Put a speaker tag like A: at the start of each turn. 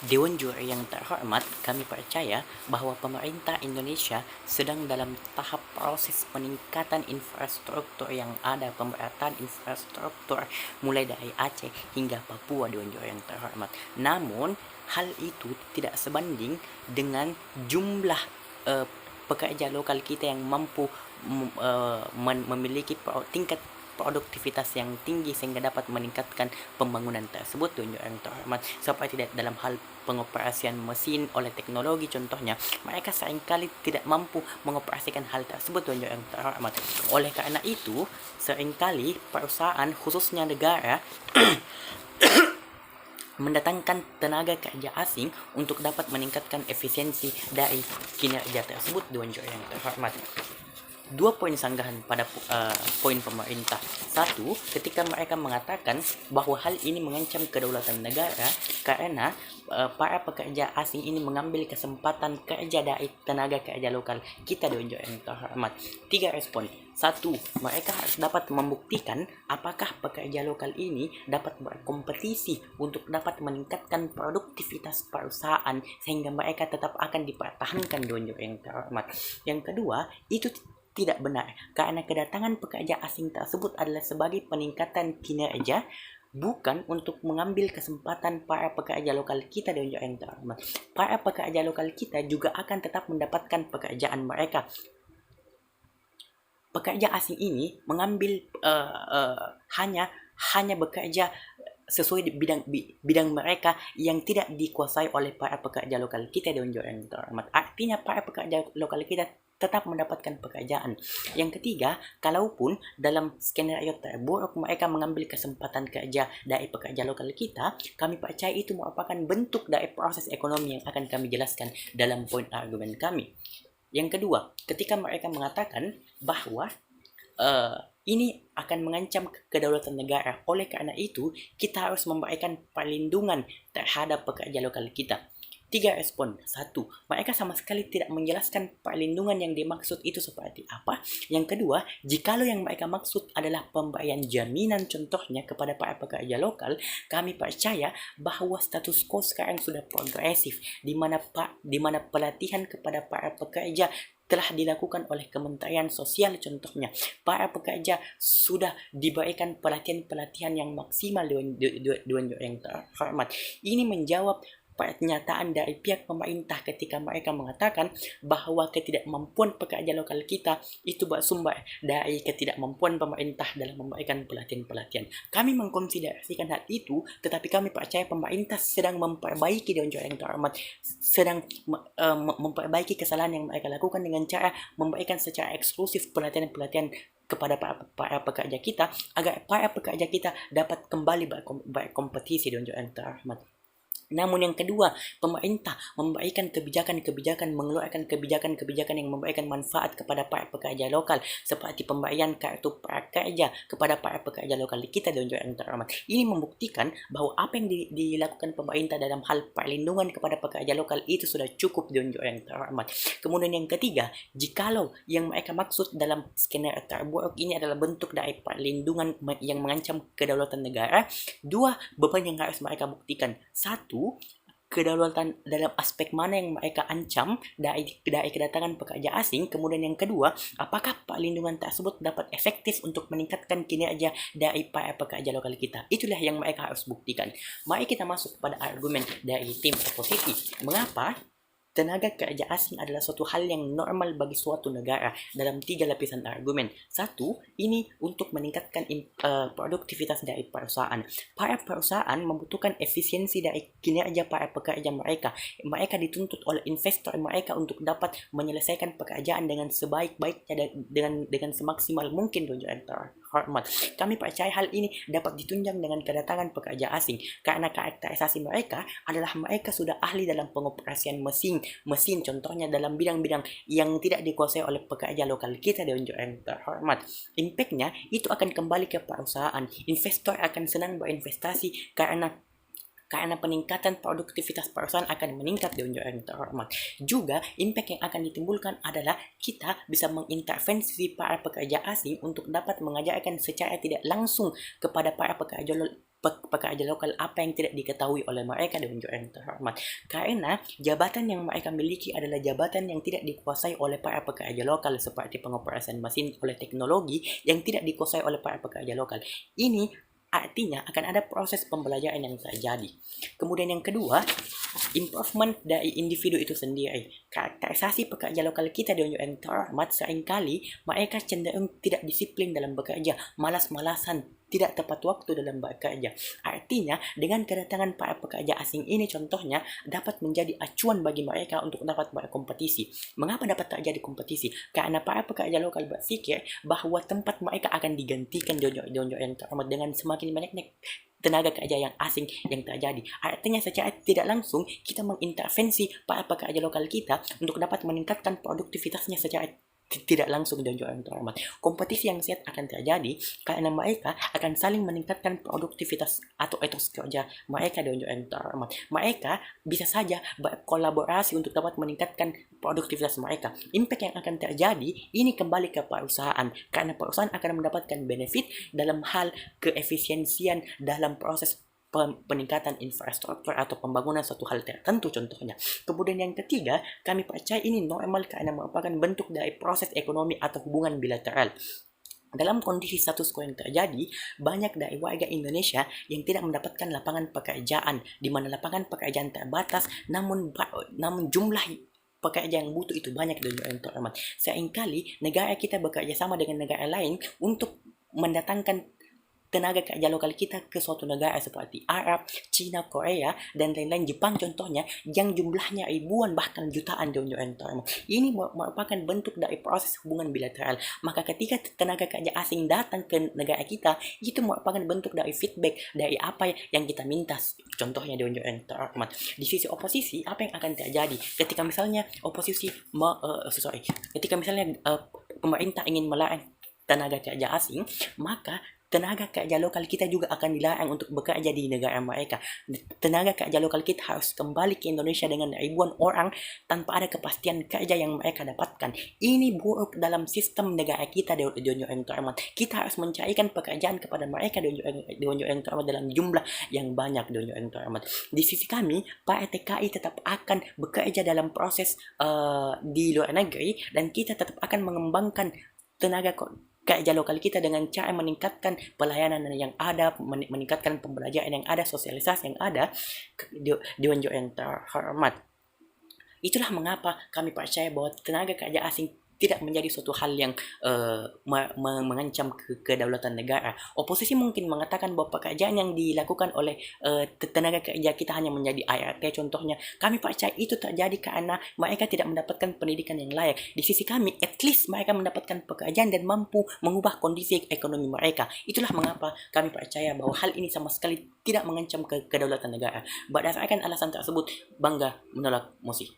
A: Dewan Juri yang terhormat, kami percaya bahwa pemerintah Indonesia sedang dalam tahap proses peningkatan infrastruktur yang ada, pemerataan infrastruktur mulai dari Aceh hingga Papua, Dewan Juri yang terhormat. Namun, hal itu tidak sebanding dengan jumlah pekerja lokal kita yang mampu memiliki tingkat produktivitas yang tinggi sehingga dapat meningkatkan pembangunan tersebut, Dewan Juri yang terhormat. Seperti dalam hal pengoperasian mesin oleh teknologi contohnya, mereka seringkali tidak mampu mengoperasikan hal tersebut, Dewan Juri yang terhormat. Oleh karena itu, seringkali perusahaan khususnya negara mendatangkan tenaga kerja asing untuk dapat meningkatkan efisiensi dari kinerja tersebut, Dewan Juri yang terhormat. Dua poin sanggahan pada poin pemerintah. Satu, ketika mereka mengatakan bahwa hal ini mengancam kedaulatan negara karena para pekerja asing ini mengambil kesempatan kerja dari tenaga kerja lokal kita, Dewan Juri yang terhormat. Tiga respon. Satu, mereka harus dapat membuktikan apakah pekerja lokal ini dapat berkompetisi untuk dapat meningkatkan produktivitas perusahaan sehingga mereka tetap akan dipertahankan, Dewan Juri yang terhormat. Yang kedua, itu tidak benar karena kedatangan pekerja asing tersebut adalah sebagai peningkatan kinerja, bukan untuk mengambil kesempatan para pekerja lokal kita, Dewan Juri yang terhormat. Para pekerja lokal kita juga akan tetap mendapatkan pekerjaan mereka. Pekerja asing ini mengambil hanya bekerja sesuai di bidang mereka yang tidak dikuasai oleh para pekerja lokal kita, Dewan Juri yang terhormat. Artinya para pekerja lokal kita tetap mendapatkan pekerjaan. Yang ketiga, kalaupun dalam skenario terburuk mereka mengambil kesempatan kerja dari pekerja lokal kita, kami percaya itu merupakan bentuk dari proses ekonomi yang akan kami jelaskan dalam poin argumen kami. Yang kedua, ketika mereka mengatakan bahwa ini akan mengancam kedaulatan negara. Oleh karena itu, kita harus memberikan perlindungan terhadap pekerja lokal kita. Tiga respon. Satu, mereka sama sekali tidak menjelaskan perlindungan yang dimaksud itu seperti apa. Yang kedua, jikalau yang mereka maksud adalah pemberian jaminan contohnya kepada para pekerja lokal, kami percaya bahwa status quo sekarang sudah progresif, di mana pelatihan kepada para pekerja telah dilakukan oleh Kementerian Sosial contohnya. Para pekerja sudah diberikan pelatihan-pelatihan yang maksimal, Dewan Juri yang terhormat. Ini menjawab pernyataan dari pihak pemerintah ketika mereka mengatakan bahwa ketidakmampuan pekerja lokal kita itu bersumber dari ketidakmampuan pemerintah dalam memberikan pelatihan-pelatihan. Kami mengkonsiderasikan hal itu, tetapi kami percaya pemerintah sedang memperbaiki, Dewan Juri yang terhormat, sedang memperbaiki kesalahan yang mereka lakukan dengan cara memberikan secara eksklusif pelatihan-pelatihan kepada para pekerja kita agar para pekerja kita dapat kembali berkompetisi, Dewan Juri yang terhormat. Namun yang kedua, pemerintah memberikan kebijakan-kebijakan, mengeluarkan kebijakan-kebijakan yang memberikan manfaat kepada para pekerja lokal, seperti pemberian kartu prakerja kepada para pekerja lokal kita, Dewan Juri yang terhormat. Ini membuktikan bahwa apa yang dilakukan pemerintah dalam hal perlindungan kepada pekerja lokal itu sudah cukup, Dewan Juri yang terhormat. Kemudian yang ketiga, jikalau yang mereka maksud dalam skenario terburuk ini adalah bentuk dari perlindungan yang mengancam kedaulatan negara, dua beban yang harus mereka buktikan. Satu, kedaulatan dalam aspek mana yang mereka ancam dari kedatangan pekerja asing. Kemudian yang kedua, apakah perlindungan tersebut dapat efektif untuk meningkatkan kinerja dari para pekerja lokal kita. Itulah yang mereka harus buktikan. Mari kita masuk pada argumen dari tim oposisi. Mengapa tenaga kerja asing adalah suatu hal yang normal bagi suatu negara dalam tiga lapisan argumen. Satu, ini untuk meningkatkan produktivitas dari perusahaan. Para perusahaan membutuhkan efisiensi dari kinerja para pekerja mereka. Mereka dituntut oleh investor mereka untuk dapat menyelesaikan pekerjaan dengan sebaik-baiknya, dengan semaksimal mungkin, Dewan Juri yang terhormat. Kami percaya hal ini dapat ditunjang dengan kedatangan pekerja asing karena karakterisasi mereka adalah mereka sudah ahli dalam pengoperasian mesin contohnya dalam bidang-bidang yang tidak dikuasai oleh pekerja lokal kita, Dewan Juri yang terhormat. Impactnya itu akan kembali ke perusahaan. Investor akan senang berinvestasi karena peningkatan produktivitas perusahaan akan meningkat, Dewan Juri yang terhormat. Juga impact yang akan ditimbulkan adalah kita bisa mengintervensi para pekerja asing untuk dapat mengajarkan secara tidak langsung kepada para pekerja lokal apa yang tidak diketahui oleh mereka Dewan Juri yang terhormat, karena jabatan yang mereka miliki adalah jabatan yang tidak dikuasai oleh para pekerja lokal seperti pengoperasian mesin oleh teknologi yang tidak dikuasai oleh para pekerja lokal. Ini artinya akan ada proses pembelajaran yang terjadi. Kemudian yang kedua, improvement dari individu itu sendiri. Karakterisasi pekerja lokal kita Dewan Juri yang terhormat, seringkali mereka cenderung tidak disiplin dalam bekerja, malas-malasan, tidak tepat waktu dalam bekerja. Artinya, dengan kedatangan para pekerja asing ini contohnya dapat menjadi acuan bagi mereka untuk dapat berkompetisi. Mengapa dapat terjadi kompetisi? Karena para pekerja lokal berpikir bahwa tempat mereka akan digantikan Dewan Juri yang terhormat dengan semakin banyaknya tenaga kerja yang asing yang terjadi. Artinya secara tidak langsung kita mengintervensi para pekerja lokal kita untuk dapat meningkatkan produktivitasnya secara tidak langsung dan juga terhormat. Kompetisi yang sehat akan terjadi karena mereka akan saling meningkatkan produktivitas atau etos kerja mereka dan juga terhormat. Mereka bisa saja berkolaborasi untuk dapat meningkatkan produktivitas mereka. Impact yang akan terjadi ini kembali ke perusahaan karena perusahaan akan mendapatkan benefit dalam hal keefisiensian dalam proses peningkatan infrastruktur atau pembangunan suatu hal tertentu contohnya. Kemudian yang ketiga, kami percaya ini normal karena merupakan bentuk dari proses ekonomi atau hubungan bilateral. Dalam kondisi status quo yang terjadi, banyak dari warga Indonesia yang tidak mendapatkan lapangan pekerjaan, di mana lapangan pekerjaan terbatas, namun jumlah pekerja yang butuh itu banyak dan yang terhormat. Seringkali negara kita bekerja sama dengan negara lain untuk mendatangkan tenaga kerja lokal kita ke suatu negara seperti Arab, Cina, Korea, dan lain-lain, Jepang contohnya, yang jumlahnya ribuan bahkan jutaan Dewan terhormat. Ini merupakan bentuk dari proses hubungan bilateral. Maka ketika tenaga kerja asing datang ke negara kita, itu merupakan bentuk dari feedback dari apa yang kita minta. Contohnya Dewan terhormat. Di sisi oposisi, apa yang akan terjadi ketika misalnya pemerintah ingin melarang tenaga kerja asing, maka tenaga kerja lokal kita juga akan dilarang untuk bekerja di negara mereka. Tenaga kerja lokal kita harus kembali ke Indonesia dengan ribuan orang tanpa ada kepastian kerja yang mereka dapatkan. Ini buruk dalam sistem negara kita Dewan Juri yang terhormat. Kita harus mencarikan pekerjaan kepada mereka Dewan Juri yang terhormat dalam jumlah yang banyak Dewan Juri yang terhormat. Di sisi kami, Pak TKI tetap akan bekerja dalam proses di luar negeri dan kita tetap akan mengembangkan tenaga kerja lokal kita dengan cara meningkatkan pelayanan yang ada, meningkatkan pembelajaran yang ada, sosialisasi yang ada, Dewan Juri yang terhormat. Itulah mengapa kami percaya bahwa tenaga kerja asing tidak menjadi suatu hal yang mengancam kedaulatan negara. Oposisi mungkin mengatakan bahwa pekerjaan yang dilakukan oleh tenaga kerja kita hanya menjadi ART contohnya. Kami percaya itu terjadi karena mereka tidak mendapatkan pendidikan yang layak. Di sisi kami, at least mereka mendapatkan pekerjaan dan mampu mengubah kondisi ekonomi mereka. Itulah mengapa kami percaya bahwa hal ini sama sekali tidak mengancam kedaulatan negara. Berdasarkan alasan tersebut, bangga menolak mosi.